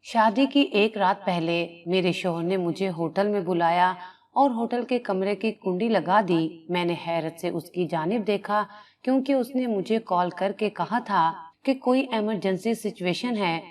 शादी की एक रात पहले मेरे शौहर ने मुझे होटल में बुलाया और होटल के कमरे की कुंडी लगा दी। मैंने हैरत से उसकी जानिब देखा क्योंकि उसने मुझे कॉल करके कहा था कि कोई इमरजेंसी सिचुएशन है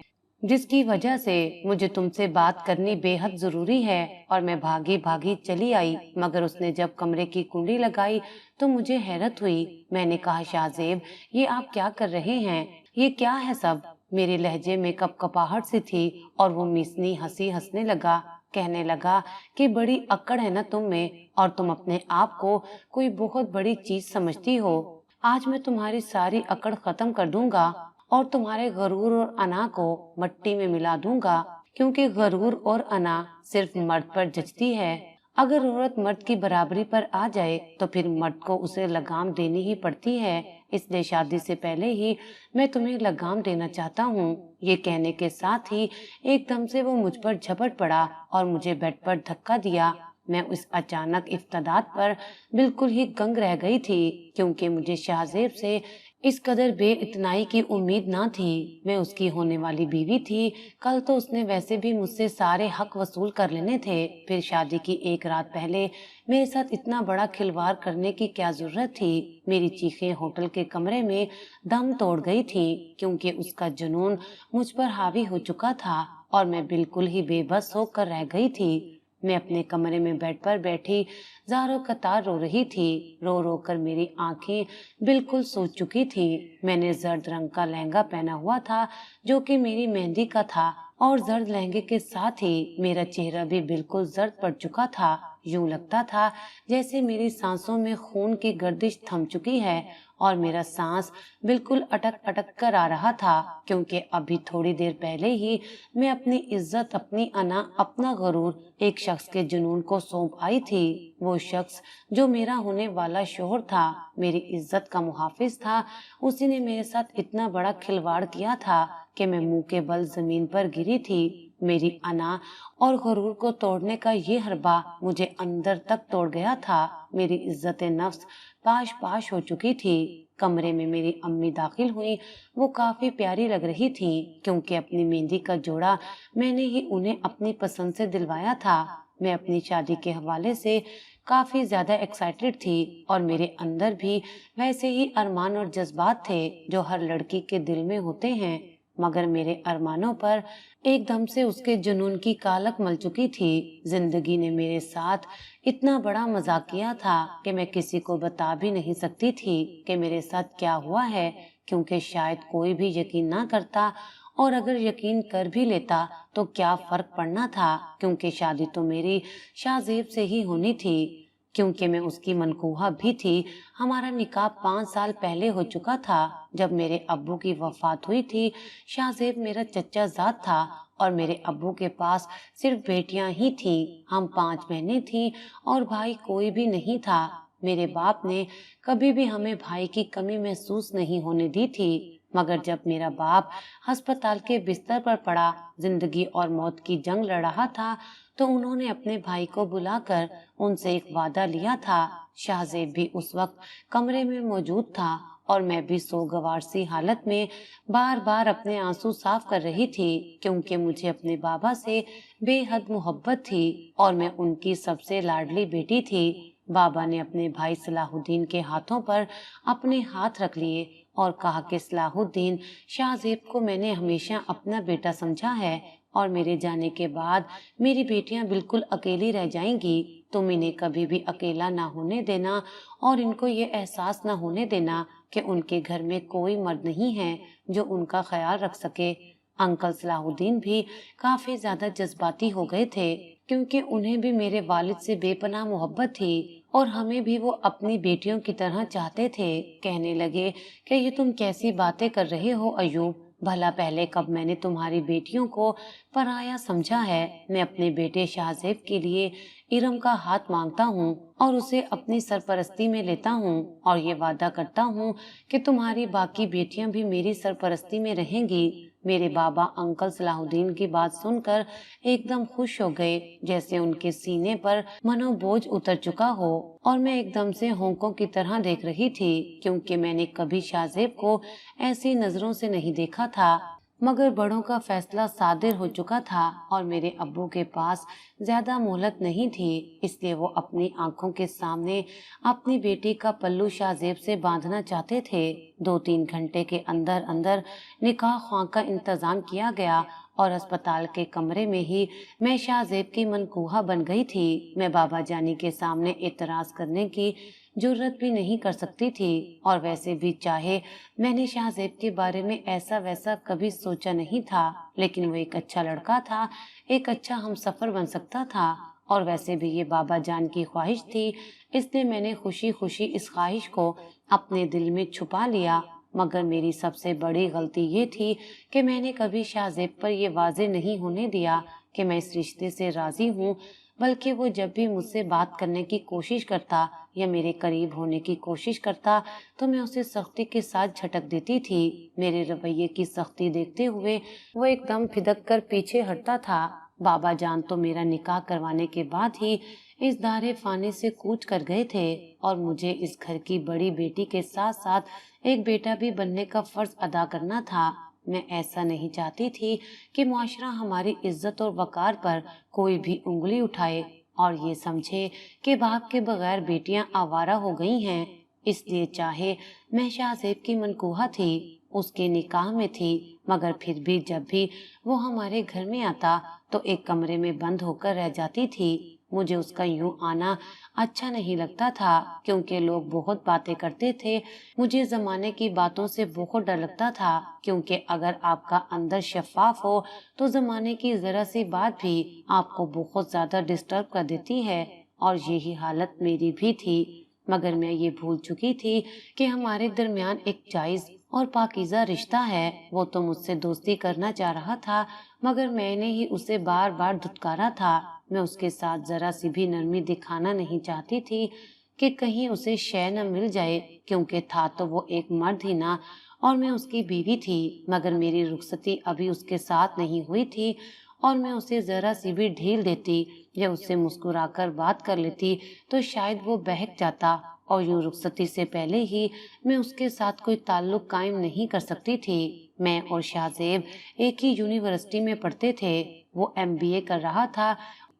जिसकी वजह से मुझे तुमसे बात करनी बेहद जरूरी है। और मैं भागी भागी चली आई, मगर उसने जब कमरे की कुंडी लगाई तो मुझे हैरत हुई। मैंने कहा, शाहजेब, ये आप क्या कर रहे हैं? ये क्या है सब? मेरे लहजे में कपकपाहट सी थी और वो मिसनी हंसी हंसने लगा। कहने लगा कि बड़ी अक्कड़ है ना तुम में, और तुम अपने आप को कोई बहुत बड़ी चीज समझती हो। आज मैं तुम्हारी सारी अकड़ खत्म कर दूंगा और तुम्हारे गरूर और अना को मट्टी में मिला दूंगा, क्योंकि गरूर और अना सिर्फ मर्द पर जचती है। अगर औरत मर्द की बराबरी पर आ जाए तो फिर मर्द को उसे लगाम देनी ही पड़ती है। इसलिए शादी से पहले ही मैं तुम्हें लगाम देना चाहता हूँ। ये कहने के साथ ही एकदम से वो मुझ पर झपट पड़ा और मुझे बेड पर धक्का दिया। मैं उस अचानक इफ्तदात पर बिल्कुल ही दंग रह गई थी, क्योंकि मुझे शाहजेब से इस कदर बेइतनाई की उम्मीद ना थी। मैं उसकी होने वाली बीवी थी। कल तो उसने वैसे भी मुझसे सारे हक वसूल कर लेने थे, फिर शादी की एक रात पहले मेरे साथ इतना बड़ा खिलवाड़ करने की क्या जरूरत थी? मेरी चीखें होटल के कमरे में दम तोड़ गई थी, क्योंकि उसका जुनून मुझ पर हावी हो चुका था और मैं बिल्कुल ही बेबस होकर रह गई थी। मैं अपने कमरे में बेड पर बैठी जारो कतार रो रही थी। रो रो कर मेरी आंखें बिल्कुल सूज चुकी थी। मैंने जर्द रंग का लहंगा पहना हुआ था जो कि मेरी मेहंदी का था, और जर्द लहंगे के साथ ही मेरा चेहरा भी बिल्कुल जर्द पड़ चुका था। यूं लगता था जैसे मेरी सांसों में खून की गर्दिश थम चुकी है और मेरा सांस बिल्कुल अटक अटक कर आ रहा था, क्योंकि अभी थोड़ी देर पहले ही मैं अपनी इज्जत, अपनी अना, अपना गरूर एक शख्स के जुनून को सौंप आई थी। वो शख्स जो मेरा होने वाला शोहर था, मेरी इज्जत का मुहाफिज था। उसी ने मेरे साथ इतना बड़ा खिलवाड़ किया था कि मैं मुंह के बल जमीन पर गिरी थी। मेरी अना और गरूर को तोड़ने का ये हरबा मुझे अंदर तक तोड़ गया था। मेरी इज्जत नफ्स पाश पाश हो चुकी थी। कमरे में मेरी अम्मी दाखिल हुई। वो काफी प्यारी लग रही थी, क्योंकि अपनी मेहंदी का जोड़ा मैंने ही उन्हें अपनी पसंद से दिलवाया था। मैं अपनी शादी के हवाले से काफी ज्यादा एक्साइटेड थी और मेरे अंदर भी वैसे ही अरमान और जज्बात थे जो हर लड़की के दिल में होते हैं। मगर मेरे अरमानों पर एकदम से उसके जुनून की कालक मल चुकी थी। जिंदगी ने मेरे साथ इतना बड़ा मजाक किया था कि मैं किसी को बता भी नहीं सकती थी कि मेरे साथ क्या हुआ है, क्योंकि शायद कोई भी यकीन ना करता, और अगर यकीन कर भी लेता तो क्या फर्क पड़ना था, क्योंकि शादी तो मेरी शाहजेब से ही होनी थी, क्योंकि मैं उसकी मनकूहा भी थी। हमारा निकाह 5 साल पहले हो चुका था। जब मेरे अब्बू की वफात हुई थी, शाहजेब मेरा चच्चा जात था और मेरे अब्बू के पास सिर्फ बेटियां ही थी। हम 5 बहनें थी और भाई कोई भी नहीं था। मेरे बाप ने कभी भी हमें भाई की कमी महसूस नहीं होने दी थी। मगर जब मेरा बाप अस्पताल के बिस्तर पर पड़ा, जिंदगी और मौत की जंग लड़ रहा था, तो उन्होंने अपने भाई को बुलाकर उनसे एक वादा लिया था। शाहजेब भी उस वक्त कमरे में मौजूद था और मैं भी सोगवार सी हालत में बार बार अपने आंसू साफ कर रही थी, क्योंकि मुझे अपने बाबा से बेहद मोहब्बत थी और मैं उनकी सबसे लाडली बेटी थी। बाबा ने अपने भाई सलाहुद्दीन के हाथों पर अपने हाथ रख लिए और कहा कि सलाहुद्दीन, शाहजेब को मैंने हमेशा अपना बेटा समझा है और मेरे जाने के बाद मेरी बेटियां बिल्कुल अकेली रह जाएंगी। तुम इन्हें कभी भी अकेला ना होने देना और इनको ये एहसास ना होने देना कि उनके घर में कोई मर्द नहीं है जो उनका ख्याल रख सके। अंकल सलाहुद्दीन भी काफी ज्यादा जज्बाती हो गए थे, क्योंकि उन्हें भी मेरे वालिद से बेपनाह मोहब्बत थी और हमें भी वो अपनी बेटियों की तरह चाहते थे। कहने लगे कि ये तुम कैसी बातें कर रहे हो अयूब, भला पहले कब मैंने तुम्हारी बेटियों को पराया समझा है? मैं अपने बेटे शाहजेब के लिए इरम का हाथ मांगता हूँ और उसे अपनी सरपरस्ती में लेता हूँ और ये वादा करता हूँ कि तुम्हारी बाकी बेटियां भी मेरी सरपरस्ती में रहेंगी। मेरे बाबा अंकल सलाहुद्दीन की बात सुनकर एकदम खुश हो गए, जैसे उनके सीने पर मनोबोझ उतर चुका हो, और मैं एकदम से होंकों की तरह देख रही थी, क्योंकि मैंने कभी शाहजेब को ऐसी नजरों से नहीं देखा था। मगर बड़ों का फैसला सादिर हो चुका था और मेरे अब्बू के पास ज्यादा मोहलत नहीं थी, इसलिए वो अपनी आंखों के सामने अपनी बेटी का पल्लू शाहजेब से बांधना चाहते थे। 2-3 घंटे के अंदर अंदर निकाह ख्वाह का इंतजाम किया गया और अस्पताल के कमरे में ही मैं शाहजेब की मनकूहा बन गई थी। मैं बाबा जानी के सामने एतराज करने की जुर्रत भी नहीं कर सकती थी, और वैसे भी चाहे मैंने शाहजेब के बारे में ऐसा वैसा कभी सोचा नहीं था, लेकिन वो एक अच्छा लड़का था, एक अच्छा हमसफर बन सकता था। और वैसे भी ये बाबा जान की ख्वाहिश थी, इसलिए मैंने खुशी खुशी इस ख्वाहिश को अपने दिल में छुपा लिया। मगर मेरी सबसे बड़ी गलती ये थी कि मैंने कभी शाहजेब पर यह वाजे नहीं होने दिया कि मैं इस रिश्ते से राजी हूँ, बल्कि वो जब भी मुझसे बात करने की कोशिश करता या मेरे करीब होने की कोशिश करता तो मैं उसे सख्ती के साथ झटक देती थी। मेरे रवैये की सख्ती देखते हुए वो एकदम फिदक कर पीछे हटता था। बाबा जान तो मेरा निकाह करवाने के बाद ही इस दायरे फाने से कूच कर गए थे और मुझे इस घर की बड़ी बेटी के साथ साथ एक बेटा भी बनने का फर्ज अदा करना था। मैं ऐसा नहीं चाहती थी कि मुआशरा हमारी इज्जत और वकार पर कोई भी उंगली उठाए और ये समझे कि बाप के बगैर बेटियां आवारा हो गई हैं। इसलिए चाहे मैं शाहजेब की मनकूहा थी, उसके निकाह में थी, मगर फिर भी जब भी वो हमारे घर में आता तो एक कमरे में बंद होकर रह जाती थी। मुझे उसका यूं आना अच्छा नहीं लगता था, क्योंकि लोग बहुत बातें करते थे। मुझे जमाने की बातों से बहुत डर लगता था, क्योंकि अगर आपका अंदर शफाफ हो तो जमाने की जरा सी बात भी आपको बहुत ज्यादा डिस्टर्ब कर देती है, और यही हालत मेरी भी थी। मगर मैं ये भूल चुकी थी कि हमारे दरमियान एक जायज और पाकीज़ा रिश्ता है। वो तो मुझसे दोस्ती करना चाह रहा था, मगर मैंने ही उसे बार बार धुतकारा था। मैं उसके साथ जरा सी भी नरमी दिखाना नहीं चाहती थी कि कहीं उसे शय न मिल जाए, क्योंकि था तो वो एक मर्द ही ना, और मैं उसकी बीवी थी। मगर मेरी रुखसती अभी उसके साथ नहीं हुई थी, और मैं उसे जरा सी भी ढील देती या उससे मुस्कुराकर बात कर लेती तो शायद वो बहक जाता, और यूं रुखसती से पहले ही मैं उसके साथ कोई ताल्लुक कायम नहीं कर सकती थी। मैं और शाहजेब एक ही यूनिवर्सिटी में पढ़ते थे। वो एमबीए कर रहा था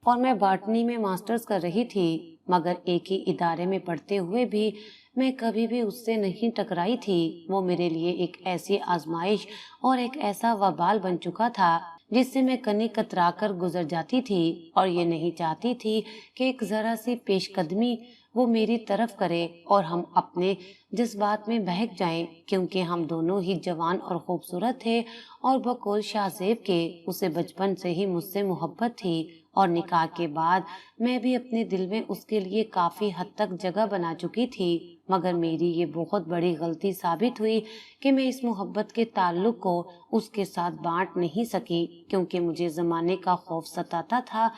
और मैं बॉटनी में मास्टर्स कर रही थी, मगर एक ही इदारे में पढ़ते हुए भी मैं कभी भी उससे नहीं टकराई थी। वो मेरे लिए एक ऐसी आजमाइश और एक ऐसा वबाल बन चुका था जिससे मैं कनी कतरा कर गुजर जाती थी, और ये नहीं चाहती थी कि एक जरा सी पेशकदमी वो मेरी तरफ करे और हम अपने जज्बात में बहक जाएं, क्योंकि हम दोनों ही जवान और खूबसूरत थे, और बकौल शाहजेब के उसे बचपन से ही मुझसे मोहब्बत थी, और निकाह के बाद मैं भी अपने दिल में उसके लिए काफी हद तक जगह बना चुकी थी। मगर मेरी ये बहुत बड़ी गलती साबित हुई कि मैं इस मोहब्बत के ताल्लुक को उसके साथ बांट नहीं सकी, क्योंकि मुझे जमाने का खौफ सताता था।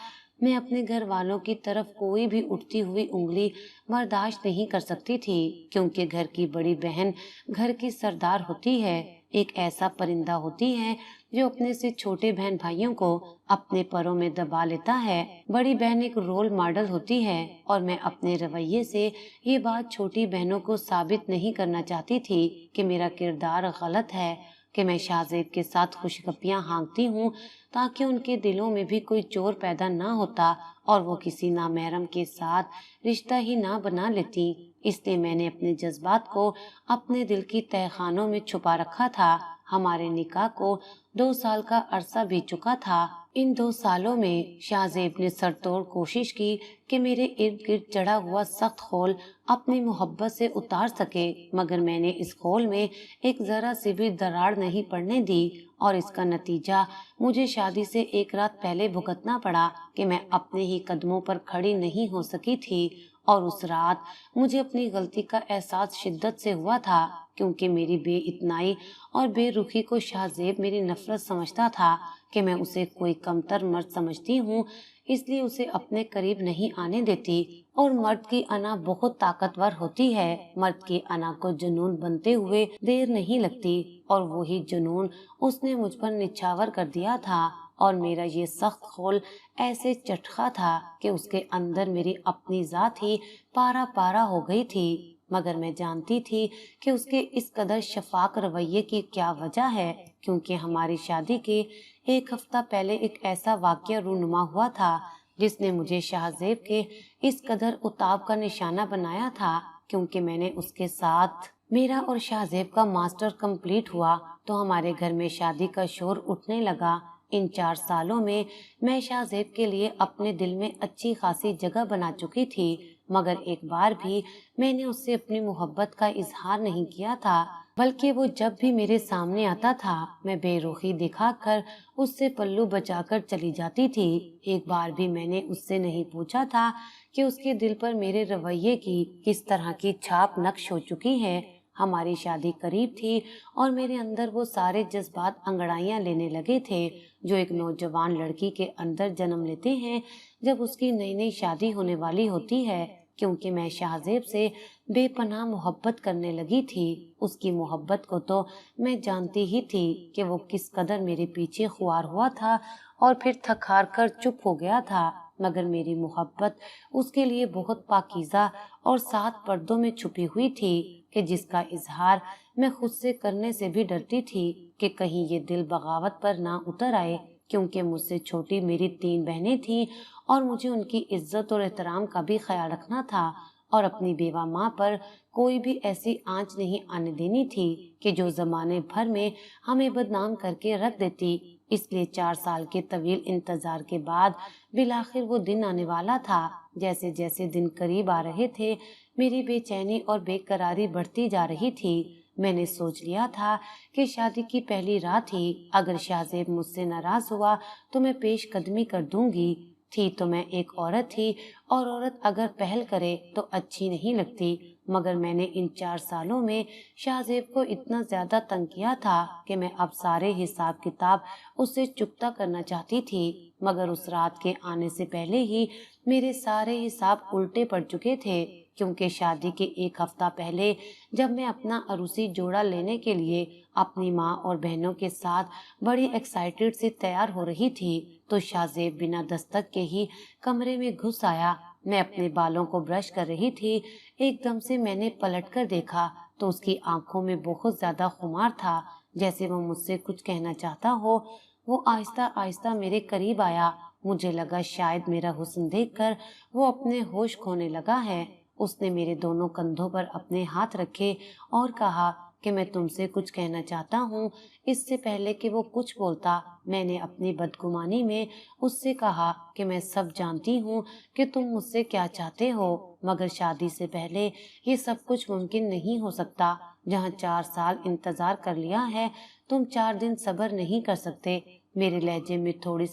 मैं अपने घर वालों की तरफ कोई भी उठती हुई उंगली बर्दाश्त नहीं कर सकती थी, क्योंकि घर की बड़ी बहन घर की सरदार होती है, एक ऐसा परिंदा होती है जो अपने से छोटे बहन भाइयों को अपने परों में दबा लेता है। बड़ी बहन एक रोल मॉडल होती है, और मैं अपने रवैये से ये बात छोटी बहनों को साबित नहीं करना चाहती थी कि मेरा किरदार गलत है, कि मैं शाहजेब के साथ खुशगपियां हाँकती हूँ ताकि उनके दिलों में भी कोई चोर पैदा ना होता और वो किसी नामहरम के साथ रिश्ता ही ना बना लेती। इसलिए मैंने अपने जज्बात को अपने दिल की तहखानों में छुपा रखा था। हमारे निकाह को 2 साल का अरसा बीत चुका था। इन 2 सालों में शाहजेब ने सरतोड़ कोशिश की कि मेरे इर्द गिर्द चढ़ा हुआ सख्त खोल अपनी मोहब्बत से उतार सके, मगर मैंने इस खोल में एक जरा सी भी दरार नहीं पड़ने दी, और इसका नतीजा मुझे शादी से एक रात पहले भुगतना पड़ा कि मैं अपने ही कदमों पर खड़ी नहीं हो सकी थी। और उस रात मुझे अपनी गलती का एहसास शिद्दत से हुआ था, क्योंकि मेरी बेइतनाई और बेरुखी को शाहजेब मेरी नफरत समझता था कि मैं उसे कोई कमतर मर्द समझती हूँ, इसलिए उसे अपने करीब नहीं आने देती। और मर्द की अना बहुत ताकतवर होती है। मर्द की अना को जुनून बनते हुए देर नहीं लगती, और वही जुनून उसने मुझ पर निछावर कर दिया था, और मेरा ये सख्त खोल ऐसे चटखा था कि उसके अंदर मेरी अपनी जात ही पारा पारा हो गई थी। मगर मैं जानती थी कि उसके इस कदर शफाक रवैये की क्या वजह है, کیونکہ ہماری شادی کے ایک ہفتہ پہلے ایک ایسا واقعہ رونما ہوا تھا جس نے مجھے شاہ زیب کے اس قدر اتاب کا نشانہ بنایا تھا، کیونکہ میں نے اس کے ساتھ میرا اور شاہ زیب کا ماسٹر کمپلیٹ ہوا تو ہمارے گھر میں شادی کا شور اٹھنے لگا۔ ان 4 سالوں میں میں شاہ زیب کے لیے اپنے دل میں اچھی خاصی جگہ بنا چکی تھی، مگر ایک بار بھی میں نے اس سے اپنی محبت کا اظہار نہیں کیا تھا، بلکہ وہ جب بھی میرے سامنے آتا تھا میں بے رخی دکھا کر اس سے پلو بچا کر چلی جاتی تھی۔ ایک بار بھی میں نے اس سے نہیں پوچھا تھا کہ اس کے دل پر میرے رویے کی کس طرح کی چھاپ نقش ہو چکی ہے۔ ہماری شادی قریب تھی اور میرے اندر وہ سارے جذبات انگڑائیاں لینے لگے تھے جو ایک نوجوان لڑکی کے اندر جنم لیتے ہیں جب اس کی نئی نئی شادی ہونے والی ہوتی ہے، کیونکہ میں شاہ زیب سے بے پناہ محبت کرنے لگی تھی۔ اس کی محبت کو تو میں جانتی ہی تھی کہ وہ کس قدر میرے پیچھے خوار ہوا تھا اور پھر تھک ہار کر چپ ہو گیا تھا، مگر میری محبت اس کے لیے بہت پاکیزہ اور 7 پردوں میں چھپی ہوئی تھی کہ جس کا اظہار میں خود سے کرنے سے بھی ڈرتی تھی کہ کہیں یہ دل بغاوت پر نہ اتر آئے، کیونکہ مجھ سے چھوٹی میری 3 بہنیں تھیں اور مجھے ان کی عزت اور احترام کا بھی خیال رکھنا تھا اور اپنی بیوہ ماں پر کوئی بھی ایسی آنچ نہیں آنے دینی تھی کہ جو زمانے بھر میں ہمیں بدنام کر کے رکھ دیتی۔ اس لیے 4 سال کے طویل انتظار کے بعد بالآخر وہ دن آنے والا تھا۔ جیسے جیسے دن قریب آ رہے تھے میری بے چینی اور بے قراری بڑھتی جا رہی تھی۔ میں نے سوچ لیا تھا کہ شادی کی پہلی رات ہی اگر شاہ زیب مجھ سے ناراض ہوا تو میں پیش قدمی کر دوں گی۔ تھی تو میں ایک عورت تھی اور عورت اگر پہل کرے تو اچھی نہیں لگتی، مگر میں نے ان 4 سالوں میں شاہ زیب کو اتنا زیادہ تنگ کیا تھا کہ میں اب سارے حساب کتاب اس سے چکتا کرنا چاہتی تھی، مگر اس رات کے آنے سے پہلے ہی میرے سارے حساب الٹے پڑ چکے تھے، کیونکہ شادی کے ایک ہفتہ پہلے جب میں اپنا عروسی جوڑا لینے کے لیے اپنی ماں اور بہنوں کے ساتھ بڑی ایکسائٹیڈ سے تیار ہو رہی تھی تو شاہ زیب بنا دستک کے ہی کمرے میں گھس آیا۔ میں اپنے بالوں کو برش کر رہی تھی، ایک دم سے میں نے پلٹ کر دیکھا تو اس کی آنکھوں میں بہت زیادہ خمار تھا، جیسے وہ مجھ سے کچھ کہنا چاہتا ہو۔ وہ آہستہ آہستہ میرے قریب آیا، مجھے لگا شاید میرا حسن دیکھ کر وہ اپنے ہوش کھونے لگا ہے۔ اس نے میرے دونوں کندھوں پر اپنے ہاتھ رکھے اور کہا کہ میں تم سے کچھ کہنا چاہتا ہوں۔ اس سے پہلے کہ وہ کچھ بولتا میں نے اپنی بدگمانی میں اس سے کہا کہ میں سب جانتی ہوں کہ تم مجھ سے کیا چاہتے ہو، مگر شادی سے پہلے یہ سب کچھ ممکن نہیں ہو سکتا۔ جہاں 4 سال انتظار کر لیا ہے تم 4 دن صبر نہیں کر سکتے۔ میرے لہجے میں تھوڑی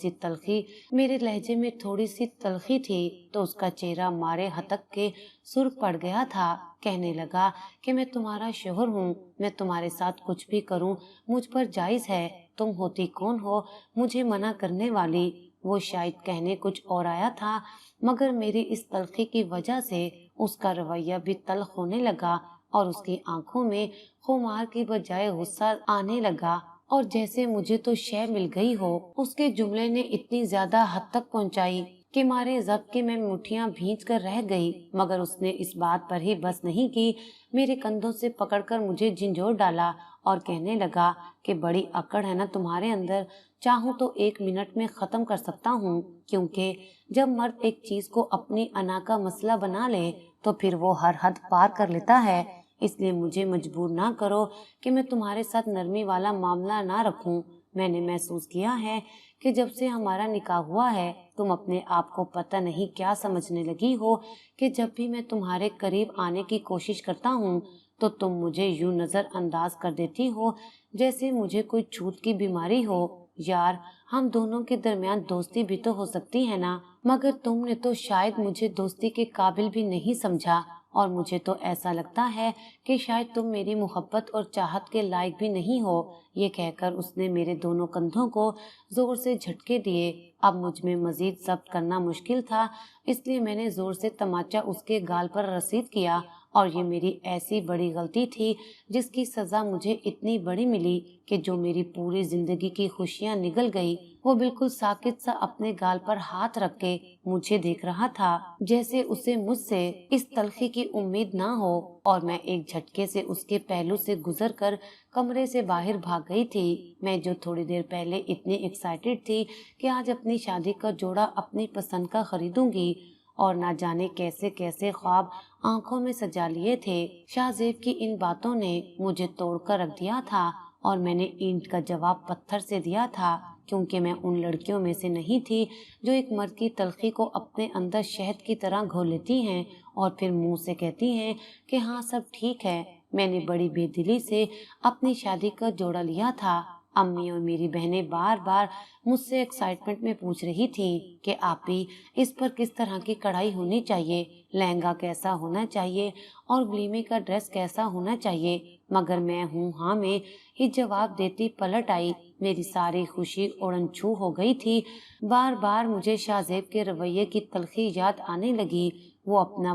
سی تلخی تھی تو اس کا چہرہ مارے ہتک کے سرخ پڑ گیا تھا۔ کہنے لگا کہ میں تمہارا شوہر ہوں، میں تمہارے ساتھ کچھ بھی کروں مجھ پر جائز ہے، تم ہوتی کون ہو مجھے منع کرنے والی؟ وہ شاید کہنے کچھ اور آیا تھا، مگر میری اس تلخی کی وجہ سے اس کا رویہ بھی تلخ ہونے لگا اور اس کی آنکھوں میں خمار کی بجائے غصہ آنے لگا، اور جیسے مجھے تو شے مل گئی ہو۔ اس کے جملے نے اتنی زیادہ حد تک پہنچائی کہ مارے ضبط کے میں مٹھیاں بھینچ کر رہ گئی، مگر اس نے اس بات پر ہی بس نہیں کی، میرے کندھوں سے پکڑ کر مجھے جھنجھوڑ ڈالا اور کہنے لگا کہ بڑی اکڑ ہے نا تمہارے اندر، چاہوں تو 1 منٹ میں ختم کر سکتا ہوں، کیونکہ جب مرد ایک چیز کو اپنی انا کا مسئلہ بنا لے تو پھر وہ ہر حد پار کر لیتا ہے، اس لیے مجھے مجبور نہ کرو کہ میں تمہارے ساتھ نرمی والا معاملہ نہ رکھوں۔ میں نے محسوس کیا ہے کہ جب سے ہمارا نکاح ہوا ہے تم اپنے آپ کو پتہ نہیں کیا سمجھنے لگی ہو کہ جب بھی میں تمہارے قریب آنے کی کوشش کرتا ہوں تو تم مجھے یوں نظر انداز کر دیتی ہو جیسے مجھے کوئی چھوت کی بیماری ہو۔ یار، ہم دونوں کے درمیان دوستی بھی تو ہو سکتی ہے نا، مگر تم نے تو شاید مجھے دوستی کے قابل بھی نہیں سمجھا، اور مجھے تو ایسا لگتا ہے کہ شاید تم میری محبت اور چاہت کے لائق بھی نہیں ہو۔ یہ کہہ کر اس نے میرے دونوں کندھوں کو زور سے جھٹکے دیے۔ اب مجھ میں مزید ضبط کرنا مشکل تھا، اس لیے میں نے زور سے تماچا اس کے گال پر رسید کیا، اور یہ میری ایسی بڑی غلطی تھی جس کی سزا مجھے اتنی بڑی ملی کہ جو میری پوری زندگی کی خوشیاں نگل گئی वो बिल्कुल साकित सा अपने गाल पर हाथ रख के मुझे देख रहा था, जैसे उसे मुझसे इस तलखी की उम्मीद ना हो। और मैं एक झटके से उसके पहलू से गुजर कर कमरे से बाहर भाग गई थी। मैं जो थोड़ी देर पहले इतनी एक्साइटेड थी कि आज अपनी शादी का जोड़ा अपनी पसंद का खरीदूंगी, और ना जाने कैसे कैसे ख्वाब आंखों में सजा लिए थे, शाहजेब की इन बातों ने मुझे तोड़कर रख दिया था। और मैंने ईंट का जवाब पत्थर से दिया था, क्योंकि मैं उन लड़कियों में से नहीं थी जो एक मर्द की तलखी को अपने अंदर शहद की तरह घोल लेती हैं और फिर मुंह से कहती हैं कि हाँ सब ठीक है। मैंने बड़ी बेदिली से अपनी शादी का जोड़ा लिया था। अम्मी और मेरी बहनें बार बार मुझसे एक्साइटमेंट में पूछ रही थी कि आप ही इस पर किस तरह की कढ़ाई होनी चाहिए, लहंगा कैसा होना चाहिए और वलीमे का ड्रेस कैसा होना चाहिए। मगर मैं हूँ हाँ में ही जवाब देती पलट आई। मेरी सारी खुशी उड़न छू हो गई थी। बार बार मुझे शाहजेब के रवैये की तलखी याद आने लगी। वो अपना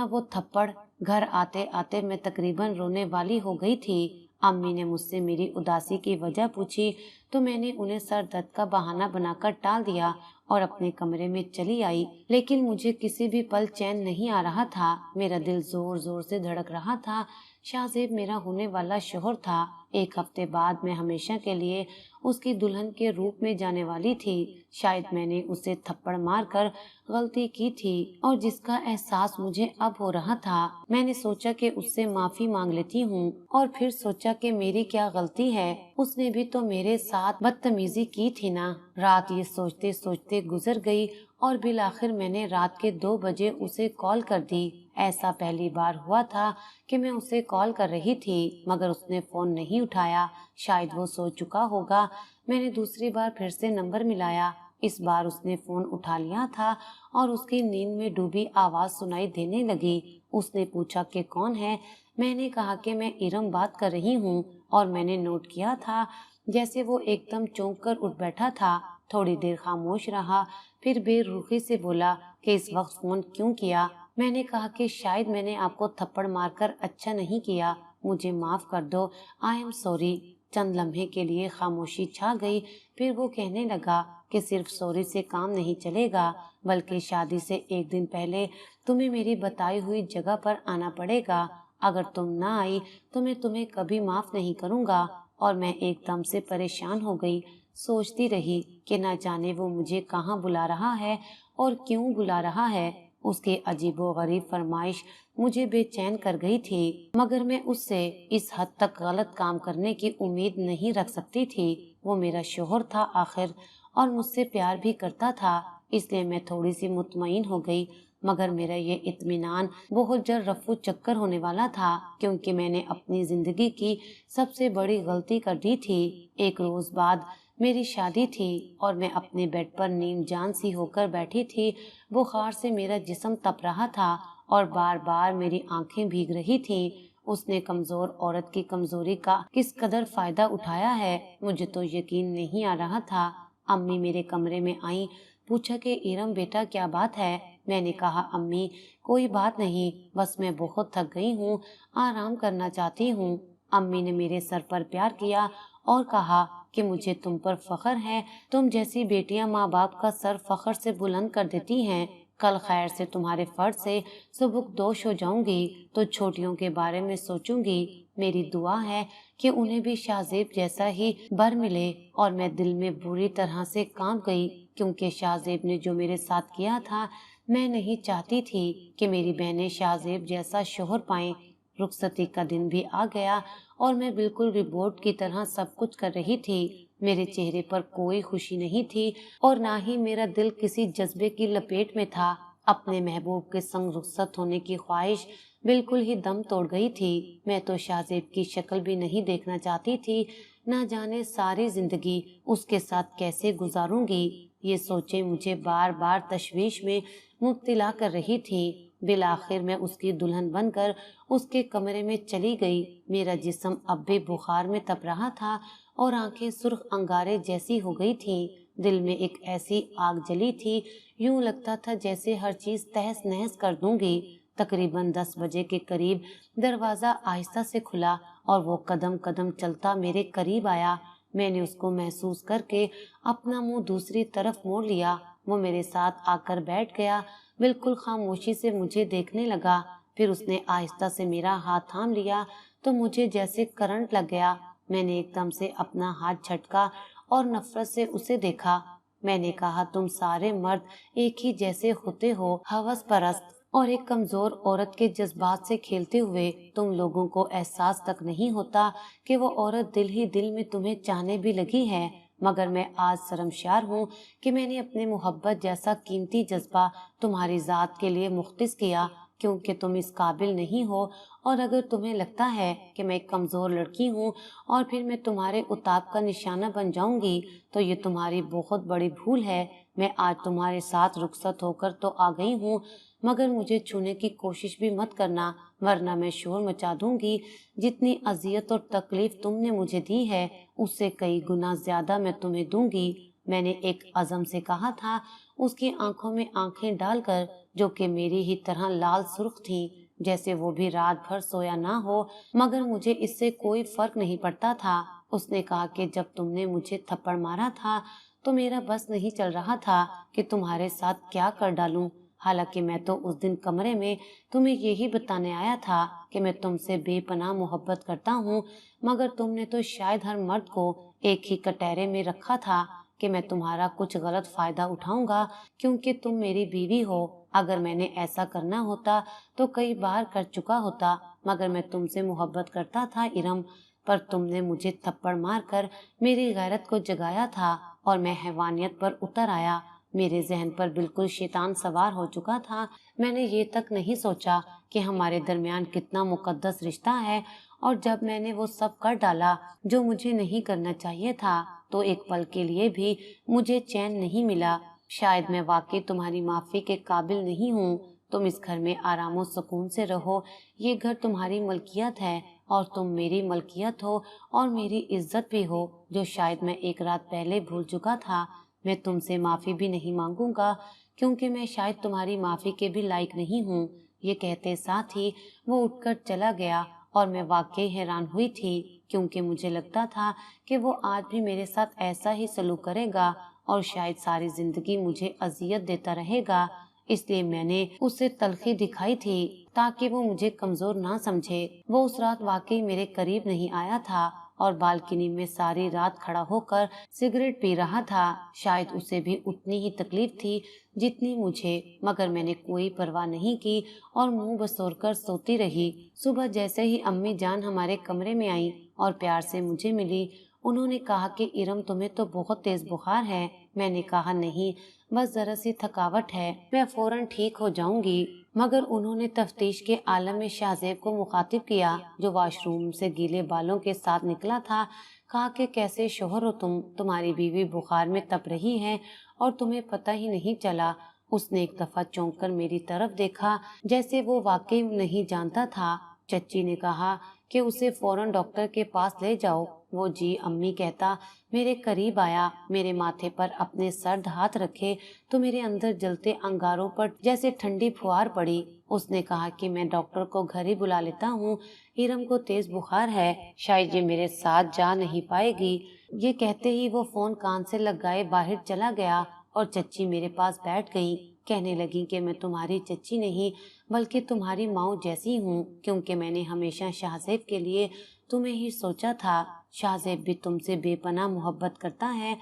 वो थप्पड़ घर आते आते मैं तकरीबन रोने वाली हो गई थी। अम्मी ने मुझसे मेरी उदासी की वजह पूछी तो मैंने उन्हें सर दर्द का बहाना बनाकर टाल दिया और अपने कमरे में चली आई। लेकिन मुझे किसी भी पल चैन नहीं आ रहा था। मेरा दिल जोर जोर से धड़क रहा था। शाहजेब मेरा होने वाला शोहर था। एक हफ्ते बाद मैं हमेशा के लिए उसकी दुल्हन के रूप में जाने वाली थी। शायद मैंने उसे थप्पड़ मारकर गलती की थी और जिसका एहसास मुझे अब हो रहा था। मैंने सोचा कि उससे माफी मांग लेती हूँ और फिर सोचा कि मेरी क्या गलती है, उसने भी तो मेरे साथ बदतमीजी की थी ना। रात ये सोचते सोचते गुजर गई और बिल आखिर मैंने रात के 2 बजे उसे कॉल कर दी। ऐसा पहली बार हुआ था कि मैं उसे कॉल कर रही थी मगर उसने फोन नहीं उठाया। शायद वो सो चुका होगा। मैंने दूसरी बार फिर से नंबर मिलाया। इस बार उसने फोन उठा लिया था और उसकी नींद में डूबी आवाज सुनाई देने लगी। उसने पूछा कि कौन है। मैंने कहा कि मैं इरम बात कर रही हूँ और मैंने नोट किया था जैसे वो एकदम चौंक कर उठ बैठा था। थोड़ी देर खामोश रहा, फिर बेरुखी से बोला कि इस वक्त फोन क्यों किया। मैंने कहा कि शायद मैंने आपको थप्पड़ मारकर अच्छा नहीं किया, मुझे माफ कर दो, आई एम सॉरी। चंद लम्हे के लिए खामोशी छा गई। फिर वो कहने लगा कि सिर्फ सॉरी से काम नहीं चलेगा, बल्कि शादी से एक दिन पहले तुम्हें मेरी बताई हुई जगह पर आना पड़ेगा। अगर तुम ना आई तो मैं तुम्हें कभी माफ नहीं करूँगा। और मैं एकदम से परेशान हो गई। सोचती रही कि न जाने वो मुझे कहाँ बुला रहा है और क्यों बुला रहा है। उसकी अजीबोगरीब फरमाइश मुझे बेचैन कर गई थी, मगर मैं उससे इस हद तक गलत काम करने की उम्मीद नहीं रख सकती थी। वो मेरा शोहर था आखिर और मुझसे प्यार भी करता था, इसलिए मैं थोड़ी सी मुतमईन हो गई। मगर मेरा ये इत्मीनान बहुत जल्द रफू चक्कर होने वाला था, क्योंकि मैंने अपनी जिंदगी की सबसे बड़ी गलती कर दी थी। एक रोज बाद मेरी शादी थी और मैं अपने बेड पर नीम जान सी होकर बैठी थी। बुखार से मेरा जिस्म तप रहा था और बार बार मेरी आंखें भीग रही थी। उसने कमजोर औरत की कमजोरी का किस कदर फायदा उठाया है, मुझे तो यकीन नहीं आ रहा था। अम्मी मेरे कमरे में आई, पूछा कि इरम बेटा क्या बात है। मैंने कहा अम्मी कोई बात नहीं, बस मैं बहुत थक गई हूँ, आराम करना चाहती हूँ। अम्मी ने मेरे सर पर प्यार किया और कहा कि मुझे तुम पर फख्र है। तुम जैसी बेटियां माँ बाप का सर फख्र से बुलंद कर देती हैं। कल खैर से तुम्हारे फर्ज से सुबुकदोश हो जाऊंगी तो छोटियों के बारे में सोचूंगी। मेरी दुआ है कि उन्हें भी शाहजेब जैसा ही बर मिले। और मैं दिल में बुरी तरह से कांप गई, क्योंकि शाहजेब ने जो मेरे साथ किया था, मैं नहीं चाहती थी कि मेरी बहनें शाहजेब जैसा शोहर पाएं। रुखसती का दिन भी आ गया और मैं बिल्कुल रिपोर्ट की तरह सब कुछ कर रही थी। मेरे चेहरे पर कोई खुशी नहीं थी और ना ही मेरा दिल किसी जज्बे की लपेट में था। अपने महबूब के संग रुखसत होने की ख्वाहिश बिल्कुल ही दम तोड़ गई थी। मैं तो शाहजेब की शक्ल भी नहीं देखना चाहती थी। न जाने सारी जिंदगी उसके साथ कैसे गुजारूंगी, ये सोचे मुझे बार बार तशवीश में मुब्तला कर रही थी। बिल आखिर मैं उसकी दुल्हन बनकर उसके कमरे में चली गई। मेरा जिस्म अब भी बुखार में तप रहा था और आंखें सुर्ख अंगारे जैसी हो गई थी। दिल में एक ऐसी आग जली थी, यूं लगता था जैसे हर चीज तहस नहस कर दूंगी। तकरीबन 10 बजे के करीब दरवाजा आहिस्ता से खुला और वो कदम कदम चलता मेरे करीब आया। میں نے اس کو محسوس کر کے اپنا منہ دوسری طرف موڑ لیا۔ وہ میرے ساتھ آ کر بیٹھ گیا، بالکل خاموشی سے مجھے دیکھنے لگا۔ پھر اس نے آہستہ سے میرا ہاتھ تھام لیا تو مجھے جیسے کرنٹ لگ گیا۔ میں نے ایک دم سے اپنا ہاتھ جھٹکا اور نفرت سے اسے دیکھا۔ میں نے کہا، تم سارے مرد ایک ہی جیسے ہوتے ہو، ہوس پرست اور ایک کمزور عورت کے جذبات سے کھیلتے ہوئے۔ تم لوگوں کو احساس تک نہیں ہوتا کہ وہ عورت دل ہی دل میں تمہیں چاہنے بھی لگی ہے۔ مگر میں آج شرمسار ہوں کہ میں نے اپنے محبت جیسا قیمتی جذبہ تمہاری ذات کے لیے مختص کیا، کیونکہ تم اس قابل نہیں ہو۔ اور اگر تمہیں لگتا ہے کہ میں ایک کمزور لڑکی ہوں اور پھر میں تمہارے اتاب کا نشانہ بن جاؤں گی تو یہ تمہاری بہت بڑی بھول ہے۔ میں آج تمہارے ساتھ رخصت ہو کر تو آ گئی ہوں، مگر مجھے چھونے کی کوشش بھی مت کرنا، ورنہ میں شور مچا دوں گی۔ جتنی اذیت اور تکلیف تم نے مجھے دی ہے اس سے کئی گنا زیادہ میں تمہیں دوں گی۔ میں نے ایک عزم سے کہا تھا، اس کی آنکھوں میں آنکھیں ڈال کر، جو کہ میری ہی طرح لال سرخ تھیں، جیسے وہ بھی رات بھر سویا نہ ہو، مگر مجھے اس سے کوئی فرق نہیں پڑتا تھا۔ اس نے کہا کہ جب تم نے مجھے تھپڑ مارا تھا تو میرا بس نہیں چل رہا تھا کہ تمہارے ساتھ کیا کر ڈالوں، حالانکہ میں تو اس دن کمرے میں تمہیں یہی بتانے آیا تھا کہ میں تم سے بے پناہ محبت کرتا ہوں، مگر تم نے تو شاید ہر مرد کو ایک ہی کٹہرے میں رکھا تھا کہ میں تمہارا کچھ غلط فائدہ اٹھاؤں گا کیونکہ تم میری بیوی ہو۔ اگر میں نے ایسا کرنا ہوتا تو کئی بار کر چکا ہوتا، مگر میں تم سے محبت کرتا تھا ارم، پر تم نے مجھے تھپڑ مار کر میری غیرت کو جگایا تھا اور میں حیوانیت پر اتر آیا۔ میرے ذہن پر بالکل شیطان سوار ہو چکا تھا۔ میں نے یہ تک نہیں سوچا کہ ہمارے درمیان کتنا مقدس رشتہ ہے، اور جب میں نے وہ سب کر ڈالا جو مجھے نہیں کرنا چاہیے تھا تو ایک پل کے لیے بھی مجھے چین نہیں ملا۔ شاید میں واقعی تمہاری معافی کے قابل نہیں ہوں۔ تم اس گھر میں آرام و سکون سے رہو، یہ گھر تمہاری ملکیت ہے اور تم میری ملکیت ہو اور میری عزت بھی ہو، جو شاید میں ایک رات پہلے بھول چکا تھا۔ میں تم سے معافی بھی نہیں مانگوں گا کیونکہ میں شاید تمہاری معافی کے بھی لائق نہیں ہوں۔ یہ کہتے ساتھ ہی وہ اٹھ کر چلا گیا اور میں واقعی حیران ہوئی تھی، کیونکہ مجھے لگتا تھا کہ وہ آج بھی میرے ساتھ ایسا ہی سلوک کرے گا اور شاید ساری زندگی مجھے اذیت دیتا رہے گا۔ اس لیے میں نے اسے تلخی دکھائی تھی تاکہ وہ مجھے کمزور نہ سمجھے۔ وہ اس رات واقعی میرے قریب نہیں آیا تھا اور بالکنی میں ساری رات کھڑا ہو کر سگریٹ پی رہا تھا۔ شاید اسے بھی اتنی ہی تکلیف تھی جتنی مجھے، مگر میں نے کوئی پرواہ نہیں کی اور منہ بسور کر سوتی رہی۔ صبح جیسے ہی امی جان ہمارے کمرے میں آئیں اور پیار سے مجھے ملی، انہوں نے کہا کہ ارم تمہیں تو بہت تیز بخار ہے۔ میں نے کہا نہیں، بس ذرا سی تھکاوٹ ہے، میں فوراً ٹھیک ہو جاؤں گی۔ مگر انہوں نے تفتیش کے عالم میں شاہزیب کو مخاطب کیا، جو واش روم سے گیلے بالوں کے ساتھ نکلا تھا۔ کہا کہ کیسے شوہر ہو تم؟ تمہاری بیوی بخار میں تپ رہی ہے اور تمہیں پتہ ہی نہیں چلا۔ اس نے ایک دفعہ چونک کر میری طرف دیکھا جیسے وہ واقعی نہیں جانتا تھا۔ چچی نے کہا کہ اسے فوراً ڈاکٹر کے پاس لے جاؤ۔ وہ جی امی کہتا میرے قریب آیا، میرے ماتھے پر اپنے سرد ہاتھ رکھے تو میرے اندر جلتے انگاروں پر جیسے ٹھنڈی پھوار پڑی۔ اس نے کہا کہ میں ڈاکٹر کو گھر ہی بلا لیتا ہوں، ارم کو تیز بخار ہے، شاید یہ میرے ساتھ جا نہیں پائے گی۔ یہ کہتے ہی وہ فون کان سے لگائے باہر چلا گیا اور چچی میرے پاس بیٹھ گئی۔ کہنے لگی کہ میں تمہاری چچی نہیں بلکہ تمہاری ماؤں جیسی ہوں، کیونکہ میں نے ہمیشہ شاہزیب کے لیے تمہیں ہی سوچا تھا۔ شاہزیب بھی تم سے بے پناہ محبت کرتا ہے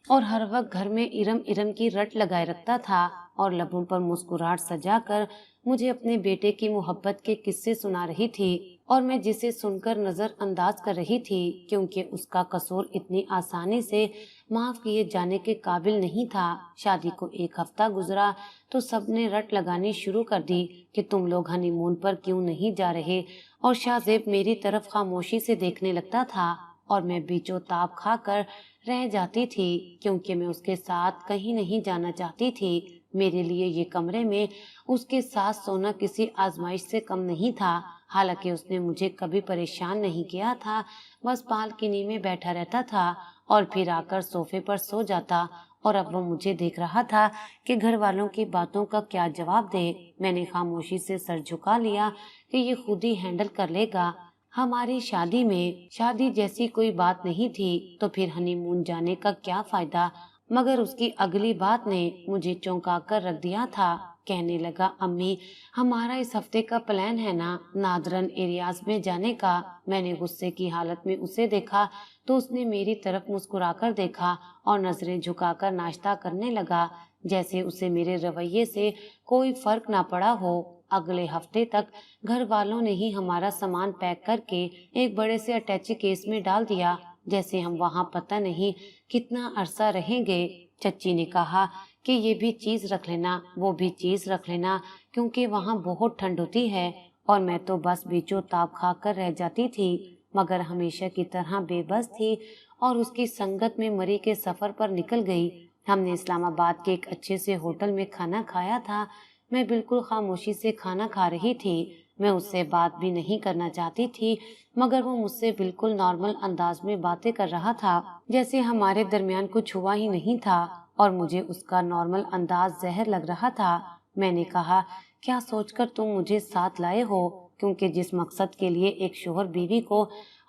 اور ہر وقت گھر میں ارم ارم کی رٹ لگائے رکھتا تھا اور لبوں پر مسکراہٹ سجا کر مجھے اپنے بیٹے کی محبت کے قصے سنا رہی تھی، اور میں جسے سن کر نظر انداز کر رہی تھی کیونکہ اس کا قصور اتنی آسانی سے معاف کیے جانے کے قابل نہیں تھا۔ شادی کو ایک ہفتہ گزرا تو سب نے رٹ لگانی شروع کر دی کہ تم لوگ ہنی مون پر کیوں نہیں جا رہے، اور شاہزیب میری طرف خاموشی سے دیکھنے لگتا تھا اور میں بیچو تاب کھا کر رہ جاتی تھی کیونکہ میں اس کے ساتھ کہیں نہیں جانا چاہتی تھی۔ میرے لیے یہ کمرے میں اس کے ساتھ سونا کسی آزمائش سے کم نہیں تھا، حالانکہ اس نے مجھے کبھی پریشان نہیں کیا تھا، بس بالکنی میں بیٹھا رہتا تھا اور پھر آ کر صوفے پر سو جاتا، اور اب وہ مجھے دیکھ رہا تھا کہ گھر والوں کی باتوں کا کیا جواب دے۔ میں نے خاموشی سے سر جھکا لیا کہ یہ خود ہی ہینڈل کر لے گا۔ हमारी शादी में शादी जैसी कोई बात नहीं थी, तो फिर हनीमून जाने का क्या फायदा। मगर उसकी अगली बात ने मुझे चौंका कर रख दिया था। कहने लगा, अम्मी, हमारा इस हफ्ते का प्लान है ना नादरन एरियाज में जाने का। मैंने गुस्से की हालत में उसे देखा तो उसने मेरी तरफ मुस्कुराकर देखा और नजरें झुकाकर नाश्ता करने लगा, जैसे उसे मेरे रवैये से कोई फर्क ना पड़ा हो। अगले हफ्ते तक घर वालों ने ही हमारा सामान पैक करके एक बड़े से अटैची केस में डाल दिया, जैसे हम वहाँ पता नहीं कितना अरसा रहेंगे। चच्ची ने कहा कि ये भी चीज रख लेना, वो भी चीज रख लेना, क्योंकि वहाँ बहुत ठंड होती है। और मैं तो बस बीचों ताप खा कर रह जाती थी, मगर हमेशा की तरह बेबस थी और उसकी संगत में मरी के सफर पर निकल गई। हमने इस्लामाबाद के एक अच्छे से होटल में खाना खाया था। मैं बिल्कुल खामोशी से खाना खा रही थी। मैं उससे बात भी नहीं करना चाहती थी, मगर वो मुझसे बिल्कुल नॉर्मल अंदाज में बातें कर रहा था, जैसे हमारे दरमियान कुछ हुआ ही नहीं था। और मुझे उसका नॉर्मल अंदाज जहर लग रहा था। मैंने कहा, क्या सोचकर तुम मुझे साथ लाए हो? क्योंकि जिस मकसद के लिए एक शोहर बीवी को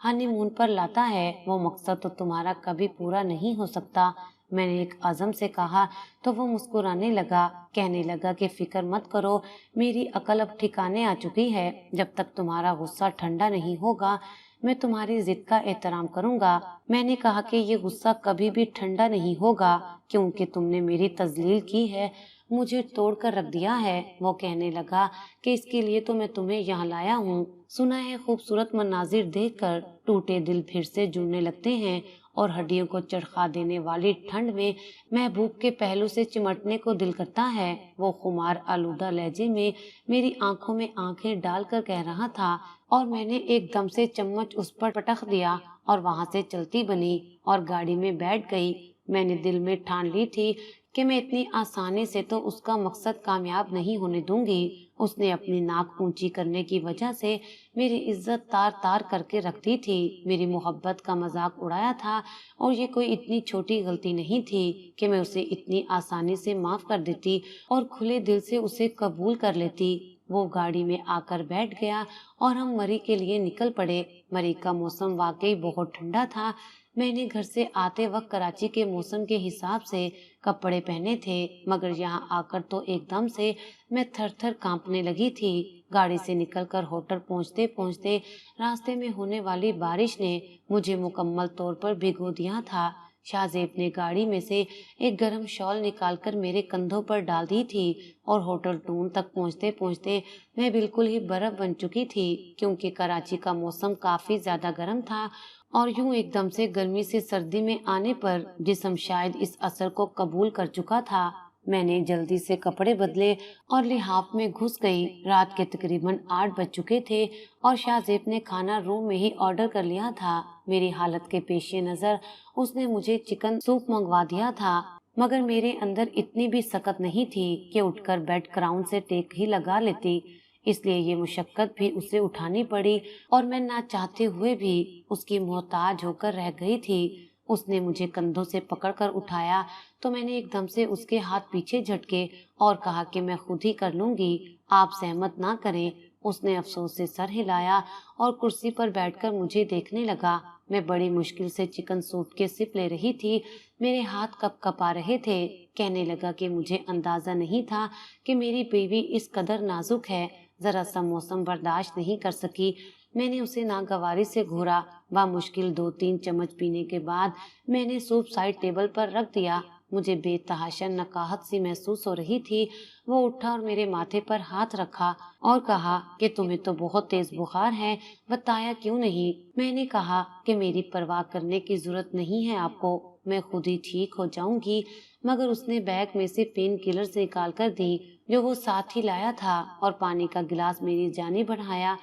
हनीमून पर लाता है, वो मकसद तो तुम्हारा कभी पूरा नहीं हो सकता। मैंने एक अज़म से कहा तो वो मुस्कुराने लगा। कहने लगा कि फिक्र मत करो, मेरी अकल अब ठिकाने आ चुकी है। जब तक तुम्हारा गुस्सा ठंडा नहीं होगा, मैं तुम्हारी जिद का एहतराम करूंगा। मैंने कहा कि ये गुस्सा कभी भी ठंडा नहीं होगा, क्योंकि तुमने मेरी तजलील की है, मुझे तोड़ कर रख दिया है। वो कहने लगा कि इसके लिए तो मैं तुम्हें यहाँ लाया हूँ। सुना है खूबसूरत मनाजिर देखकर टूटे दिल फिर से जुड़ने लगते हैं और हड्डियों को चढ़खा देने वाली ठंड में महबूब के पहलू से चिमटने को दिल करता है। वो खुमार आलूदा लहजे में मेरी आंखों में आंखें डालकर कह रहा था, और मैंने एकदम से चम्मच उस पर पटक दिया और वहां से चलती बनी और गाड़ी में बैठ गई। मैंने दिल में ठान ली थी कि मैं इतनी आसानी से तो उसका मकसद कामयाब नहीं होने दूंगी। उसने अपनी नाक ऊंची करने की वजह से मेरी इज्जत तार तार करके रख दी थी, मेरी मोहब्बत का मजाक उड़ाया था, और ये कोई इतनी छोटी गलती नहीं थी कि मैं उसे इतनी आसानी से माफ कर देती और खुले दिल से उसे कबूल कर लेती। वो गाड़ी में आकर बैठ गया और हम मरी के लिए निकल पड़े। मरी का मौसम वाकई बहुत ठंडा था। मैंने घर से आते वक्त कराची के मौसम के हिसाब से कपड़े पहने थे, मगर यहाँ आकर तो एकदम से मैं थर थर कांपने लगी थी। गाड़ी से निकलकर होटल पहुँचते पहुँचते रास्ते में होने वाली बारिश ने मुझे मुकम्मल तौर पर भिगो दिया था। शाहजेब ने गाड़ी में से एक गर्म शॉल निकालकर मेरे कंधों पर डाल दी थी और होटल टून तक पहुँचते पहुँचते मैं बिल्कुल ही बर्फ बन चुकी थी, क्योंकि कराची का मौसम काफी ज्यादा गर्म था और यूं एकदम से गर्मी से सर्दी में आने पर जिस्म शायद इस असर को कबूल कर चुका था। मैंने जल्दी से कपड़े बदले और लिहाफ में घुस गई। रात के तकरीबन 8 बज चुके थे और शाहजेब ने खाना रूम में ही ऑर्डर कर लिया था। मेरी हालत के पेश नजर उसने मुझे चिकन सूप मंगवा दिया था, मगर मेरे अंदर इतनी भी सकत नहीं थी कि उठकर बेड क्राउन से टेक ही लगा लेती, इसलिए ये मुशक्कत भी उसे उठानी पड़ी और मैं ना चाहते हुए भी उसकी मोहताज होकर रह गई थी। उसने मुझे कंधों से पकड़कर उठाया तो मैंने एकदम से उसके हाथ पीछे झटके और कहा कि मैं खुद ही कर लूंगी, आप सहमत ना करें। उसने अफसोस से सर हिलाया और कुर्सी पर बैठकर मुझे देखने लगा। मैं बड़ी मुश्किल से चिकन सूप के सिप ले रही थी, मेरे हाथ कप कपा रहे थे। कहने लगा कि मुझे अंदाजा नहीं था कि मेरी बीवी इस कदर नाजुक है, जरा सा मौसम बर्दाश्त नहीं कर सकी। मैंने उसे नागवारी से घूरा। मुश्किल 2-3 चम्मच पीने के बाद मैंने सूप साइड टेबल पर रख दिया। मुझे बेतहाशा नकाहत सी महसूस हो रही थी। वो उठा और मेरे माथे पर हाथ रखा और कहा कि तुम्हें तो बहुत तेज बुखार है, बताया क्यों नहीं? मैंने कहा कि मेरी परवाह करने की जरूरत नहीं है आपको, मैं खुद ही ठीक हो जाऊंगी। मगर उसने बैग में से पेन किलर्स निकाल कर दी जो वो साथ ही लाया था और पानी का गिलास मेरी जानी बढ़ाया।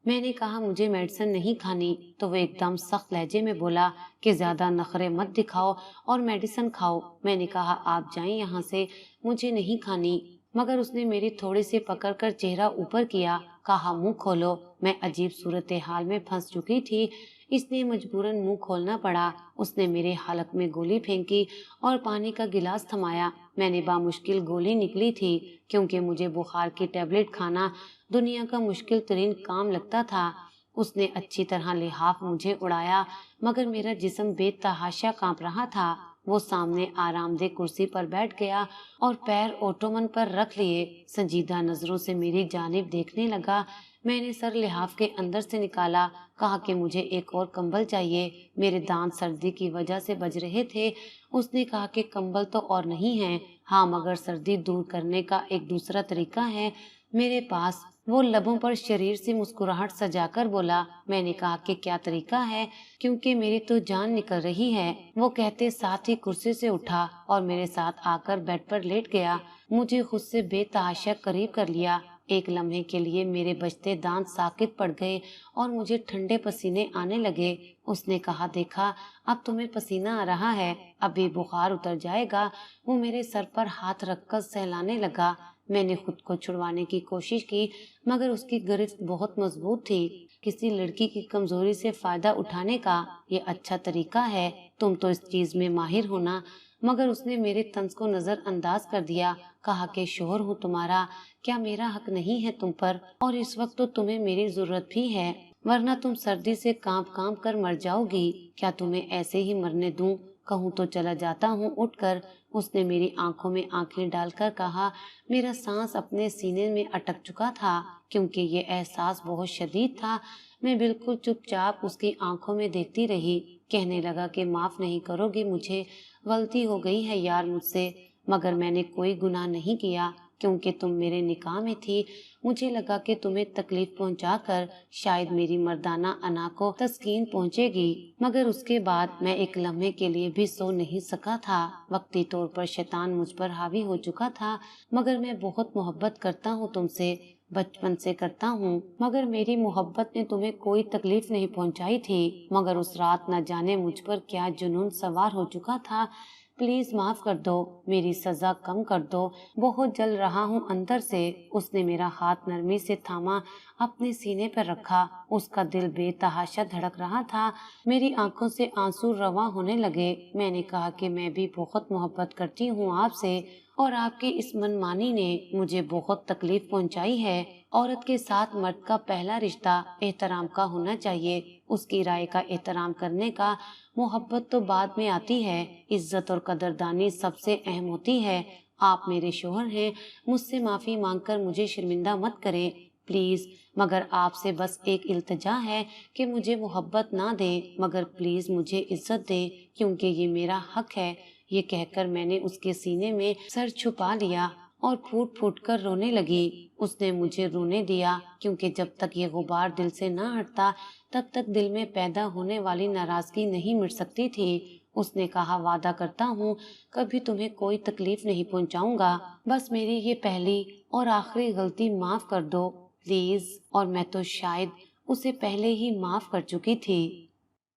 मैंने कहा मुझे मेडिसिन नहीं खानी, तो वो एकदम सख्त लहजे में बोला कि ज्यादा नखरे मत दिखाओ और मेडिसिन खाओ। मैंने कहा आप जाएं यहाँ से, मुझे नहीं खानी। मगर उसने मेरी थोड़ी सी पकड़कर चेहरा ऊपर किया, कहा मुंह खोलो। मैं अजीब सूरत हाल में फंस चुकी थी, इसलिए मजबूरन मुंह खोलना पड़ा। उसने मेरे हलक में गोली फेंकी और पानी का गिलास थमाया। मैंने बामुश्किल गोली निकली थी, क्योंकि मुझे बुखार की टेबलेट खाना दुनिया का मुश्किल तरीन काम लगता था। اس نے اچھی طرح لحاف مجھے اڑایا مگر میرا جسم بے تحاشا کانپ رہا تھا۔ وہ سامنے آرام دہ کرسی پر بیٹھ گیا اور پیر اوٹومن پر رکھ لیے سنجیدہ نظروں سے میری جانب دیکھنے لگا۔ میں نے سر لحاف کے اندر سے نکالا، کہا کہ مجھے ایک اور کمبل چاہیے، میرے دانت سردی کی وجہ سے بج رہے تھے۔ اس نے کہا کہ کمبل تو اور نہیں ہے، ہاں مگر سردی دور کرنے کا ایک دوسرا طریقہ ہے میرے پاس۔ وہ لبوں پر شریر سے مسکراہٹ سجا کر بولا۔ میں نے کہا کہ کیا طریقہ ہے، کیونکہ میری تو جان نکل رہی ہے۔ وہ کہتے ساتھ ہی کرسی سے اٹھا اور میرے ساتھ آ کر بیڈ پر لیٹ گیا، مجھے خود سے بے تحاشا قریب کر لیا۔ ایک لمحے کے لیے میرے بجتے دانت ساکت پڑ گئے اور مجھے ٹھنڈے پسینے آنے لگے۔ اس نے کہا، دیکھا اب تمہیں پسینہ آ رہا ہے، ابھی بخار اتر جائے گا۔ وہ میرے سر پر ہاتھ رکھ کر سہلانے لگا۔ میں نے خود کو چھڑوانے کی کوشش کی مگر اس کی گرفت بہت مضبوط تھی۔ کسی لڑکی کی کمزوری سے فائدہ اٹھانے کا یہ اچھا طریقہ ہے، تم تو اس چیز میں ماہر ہونا۔ مگر اس نے میرے طنز کو نظر انداز کر دیا، کہا کہ شوہر ہوں تمہارا، کیا میرا حق نہیں ہے تم پر؟ اور اس وقت تو تمہیں میری ضرورت بھی ہے، ورنہ تم سردی سے کانپ کانپ کر مر جاؤ گی۔ کیا تمہیں ایسے ہی مرنے دوں؟ کہوں تو چلا جاتا ہوں اٹھ کر۔ اس نے میری آنکھوں میں آنکھیں ڈال کر کہا۔ میرا سانس اپنے سینے میں اٹک چکا تھا کیونکہ یہ احساس بہت شدید تھا۔ میں بالکل چپ چاپ اس کی آنکھوں میں دیکھتی رہی۔ کہنے لگا کہ معاف نہیں کرو گی مجھے، غلطی ہو گئی ہے یار مجھ سے، مگر میں نے کوئی گناہ نہیں کیا کیونکہ تم میرے نکاح میں تھی۔ مجھے لگا کہ تمہیں تکلیف پہنچا کر شاید میری مردانہ انا کو تسکین پہنچے گی، مگر اس کے بعد میں ایک لمحے کے لیے بھی سو نہیں سکا تھا۔ وقتی طور پر شیطان مجھ پر حاوی ہو چکا تھا، مگر میں بہت محبت کرتا ہوں تم سے، بچپن سے کرتا ہوں، مگر میری محبت نے تمہیں کوئی تکلیف نہیں پہنچائی تھی۔ مگر اس رات نہ جانے مجھ پر کیا جنون سوار ہو چکا تھا۔ پلیز معاف کر دو، میری سزا کم کر دو، بہت جل رہا ہوں اندر سے۔ اس نے میرا ہاتھ نرمی سے تھاما، اپنے سینے پر رکھا۔ اس کا دل بے تحاشا دھڑک رہا تھا۔ میری آنکھوں سے آنسو رواں ہونے لگے۔ میں نے کہا کہ میں بھی بہت محبت کرتی ہوں آپ سے، اور آپ کی اس منمانی نے مجھے بہت تکلیف پہنچائی ہے۔ عورت کے ساتھ مرد کا پہلا رشتہ احترام کا ہونا چاہیے، اس کی رائے کا احترام کرنے کا۔ محبت تو بعد میں آتی ہے، عزت اور قدردانی سب سے اہم ہوتی ہے۔ آپ میرے شوہر ہیں، مجھ سے معافی مانگ کر مجھے شرمندہ مت کریں پلیز۔ مگر آپ سے بس ایک التجا ہے کہ مجھے محبت نہ دیں مگر پلیز مجھے عزت دیں کیونکہ یہ میرا حق ہے۔ یہ کہہ کر میں نے اس کے سینے میں سر چھپا لیا اور پھوٹ پھوٹ کر رونے لگی۔ اس نے مجھے رونے دیا کیونکہ جب تک یہ غبار دل سے نہ ہٹتا تب تک دل میں پیدا ہونے والی ناراضگی نہیں مٹ سکتی تھی۔ اس نے کہا، وعدہ کرتا ہوں کبھی تمہیں کوئی تکلیف نہیں پہنچاؤں گا، بس میری یہ پہلی اور آخری غلطی معاف کر دو پلیز۔ اور میں تو شاید اسے پہلے ہی معاف کر چکی تھی۔